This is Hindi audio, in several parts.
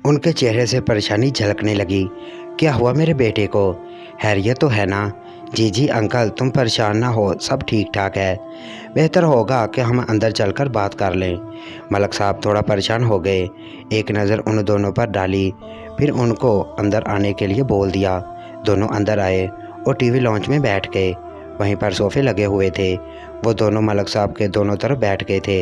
उनके चेहरे से परेशानी झलकने लगी। क्या हुआ मेरे बेटे को? खैरियत तो है ना? जी जी अंकल, तुम परेशान ना हो, सब ठीक ठाक है। बेहतर होगा कि हम अंदर चलकर बात कर लें। मलक साहब थोड़ा परेशान हो गए। एक नज़र उन दोनों पर डाली, फिर उनको अंदर आने के लिए बोल दिया। दोनों अंदर आए और टीवी लॉन्च में बैठ गए। वहीं पर सोफ़े लगे हुए थे। वो दोनों मलक साहब के दोनों तरफ बैठ गए थे।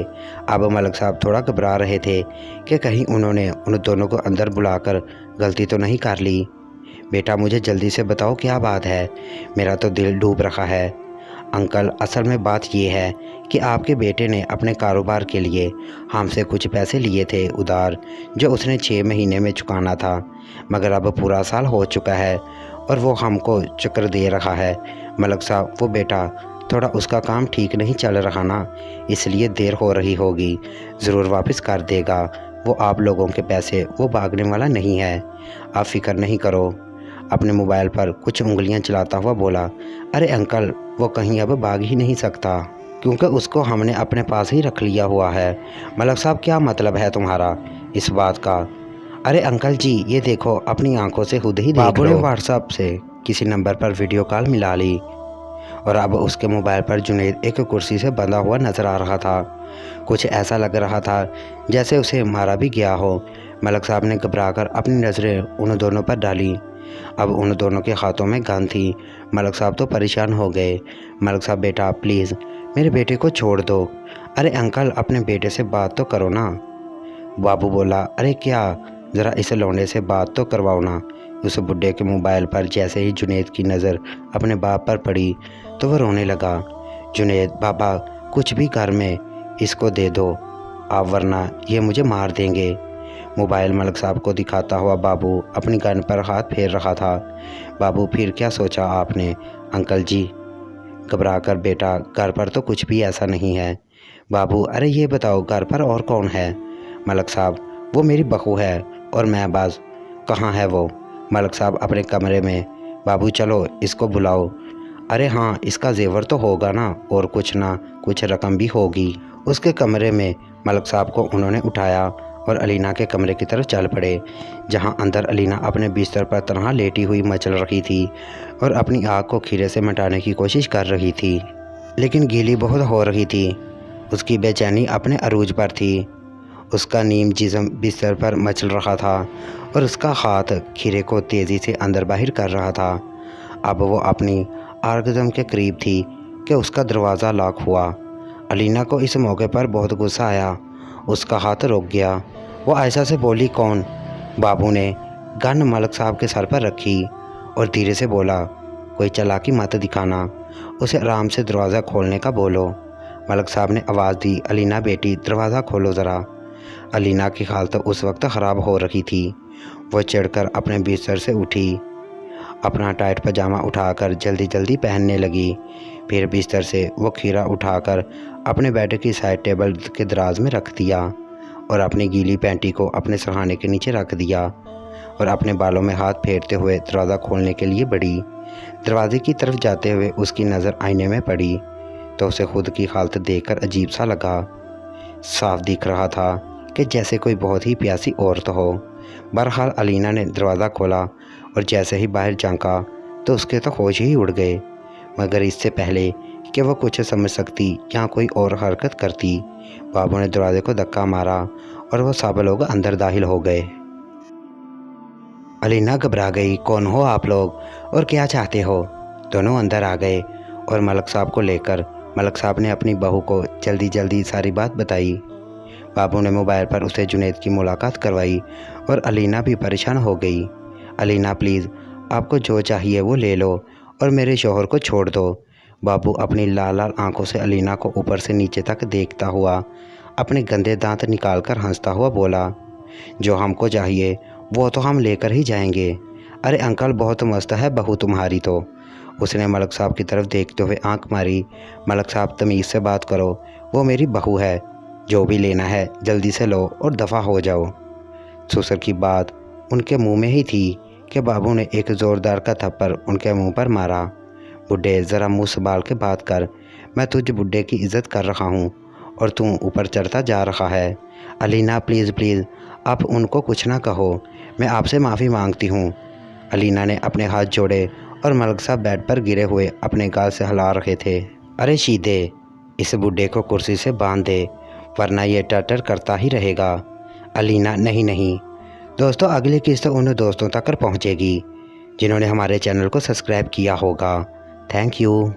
अब मलक साहब थोड़ा घबरा रहे थे कि कहीं उन्होंने उन दोनों को अंदर बुलाकर गलती तो नहीं कर ली। बेटा मुझे जल्दी से बताओ क्या बात है, मेरा तो दिल डूब रहा है। अंकल असल में बात ये है कि आपके बेटे ने अपने कारोबार के लिए हमसे कुछ पैसे लिए थे उधार, जो उसने 6 महीने में चुकाना था, मगर अब पूरा साल हो चुका है और वो हमको चक्कर दे रहा है। मलक साहब वो बेटा थोड़ा उसका काम ठीक नहीं चल रहा ना, इसलिए देर हो रही होगी। ज़रूर वापस कर देगा वो आप लोगों के पैसे, वो भागने वाला नहीं है, आप फिक्र नहीं करो। अपने मोबाइल पर कुछ उंगलियां चलाता हुआ बोला, अरे अंकल वो कहीं अब भाग ही नहीं सकता, क्योंकि उसको हमने अपने पास ही रख लिया हुआ है। मलक साहब क्या मतलब है तुम्हारा इस बात का? अरे अंकल जी ये देखो, अपनी आंखों से खुद ही देख लो। बाबू ने व्हाट्सएप से किसी नंबर पर वीडियो कॉल मिला ली और अब उसके मोबाइल पर जुनैद एक कुर्सी से बंधा हुआ नजर आ रहा था। कुछ ऐसा लग रहा था जैसे उसे मारा भी गया हो। मलक साहब ने घबराकर अपनी नज़रें उन दोनों पर डाली। अब उन दोनों के हाथों में गन थी। मलक साहब तो परेशान हो गए। मलक साहब बेटा प्लीज़ मेरे बेटे को छोड़ दो। अरे अंकल अपने बेटे से बात तो करो ना। बाबू बोला, अरे क्या, ज़रा इस लौंडे से बात तो करवाओ ना। उस बुढ़े के मोबाइल पर जैसे ही जुनैद की नज़र अपने बाप पर पड़ी तो वह रोने लगा। जुनैद बाबा कुछ भी घर में इसको दे दो आप, वरना ये मुझे मार देंगे। मोबाइल मलक साहब को दिखाता हुआ बाबू अपनी गन पर हाथ फेर रहा था। बाबू फिर क्या सोचा आपने? अंकल जी घबरा कर, बेटा घर पर तो कुछ भी ऐसा नहीं है। बाबू अरे ये बताओ घर पर और कौन है? मलक साहब वो मेरी बहू है और मैं बाज। कहाँ है वो? मलक साहब अपने कमरे में। बाबू चलो इसको बुलाओ। अरे हाँ इसका जेवर तो होगा ना, और कुछ ना कुछ रकम भी होगी। उसके कमरे में मलक साहब को उन्होंने उठाया और अलीना के कमरे की तरफ चल पड़े, जहां अंदर अलीना अपने बिस्तर पर तनहा लेटी हुई मचल रही थी और अपनी आग को खीरे से मिटाने की कोशिश कर रही थी, लेकिन गीली बहुत हो रही थी। उसकी बेचैनी अपने अरूज पर थी। उसका नीम जिस्म बिस्तर पर मचल रहा था और उसका हाथ खीरे को तेज़ी से अंदर बाहर कर रहा था। अब वो अपनी आर्गज़म के करीब थी कि उसका दरवाज़ा लॉक हुआ। अलीना को इस मौके पर बहुत गुस्सा आया। उसका हाथ रुक गया। वो आयशा से बोली, कौन? बाबू ने गन मलक साहब के सर पर रखी और धीरे से बोला, कोई चालाकी मत दिखाना, उसे आराम से दरवाज़ा खोलने का बोलो। मलक साहब ने आवाज़ दी, अलीना बेटी दरवाज़ा खोलो ज़रा। अलीना की हालत उस वक्त ख़राब हो रही थी। वो चिढ़कर अपने बिस्तर से उठी, अपना टाइट पजामा उठाकर जल्दी जल्दी पहनने लगी। फिर बिस्तर से वो खीरा उठाकर अपने बेड की साइड टेबल के दराज में रख दिया और अपनी गीली पैंटी को अपने सहाने के नीचे रख दिया और अपने बालों में हाथ फेरते हुए दरवाज़ा खोलने के लिए बढ़ी। दरवाजे की तरफ जाते हुए उसकी नज़र आईने में पड़ी तो उसे खुद की हालत देखकर अजीब सा लगा। साफ दिख रहा था कि जैसे कोई बहुत ही प्यासी औरत हो। बहरहाल अलीना ने दरवाज़ा खोला और जैसे ही बाहर झांका तो उसके तो होश ही उड़ गए, मगर इससे पहले कि वह कुछ समझ सकती या कोई और हरकत करती, बाबू ने दरवाजे को धक्का मारा और वह सब लोग अंदर दाखिल हो गए। अलीना घबरा गई, कौन हो आप लोग और क्या चाहते हो? दोनों अंदर आ गए और मलक साहब को लेकर मलक साहब ने अपनी बहू को जल्दी जल्दी सारी बात बताई। बाबू ने मोबाइल पर उसे जुनैद की मुलाकात करवाई और अलीना भी परेशान हो गई। अलीना प्लीज़ आपको जो चाहिए वो ले लो और मेरे शौहर को छोड़ दो। बाबू अपनी लाल लाल आंखों से अलीना को ऊपर से नीचे तक देखता हुआ अपने गंदे दांत निकालकर हंसता हुआ बोला, जो हमको चाहिए वो तो हम लेकर ही जाएंगे। अरे अंकल बहुत मस्त है बहू तुम्हारी तो। उसने मलक साहब की तरफ देखते हुए आंख मारी। मलक साहब तमीज़ से बात करो, वो मेरी बहू है, जो भी लेना है जल्दी से लो और दफ़ा हो जाओ। ससुर की बात उनके मुंह में ही थी कि बाबू ने एक ज़ोरदार का थप्पड़ उनके मुंह पर मारा। बुढ़े ज़रा मुँह संभाल के बात कर, मैं तुझ बुढ़े की इज़्ज़त कर रहा हूँ और तू ऊपर चढ़ता जा रहा है। अलीना प्लीज़ प्लीज़ आप उनको कुछ ना कहो, मैं आपसे माफ़ी मांगती हूँ। अलीना ने अपने हाथ जोड़े और मलिक साहब बेड पर गिरे हुए अपने गाल से हिला रहे थे। अरे शीदे, इस बूढ़े को कुर्सी से बांध दे वरना ये टटर करता ही रहेगा। अलीना नहीं नहीं। दोस्तों अगली किस्त उन दोस्तों तक पहुँचेगी जिन्होंने हमारे चैनल को सब्सक्राइब किया होगा। Thank you.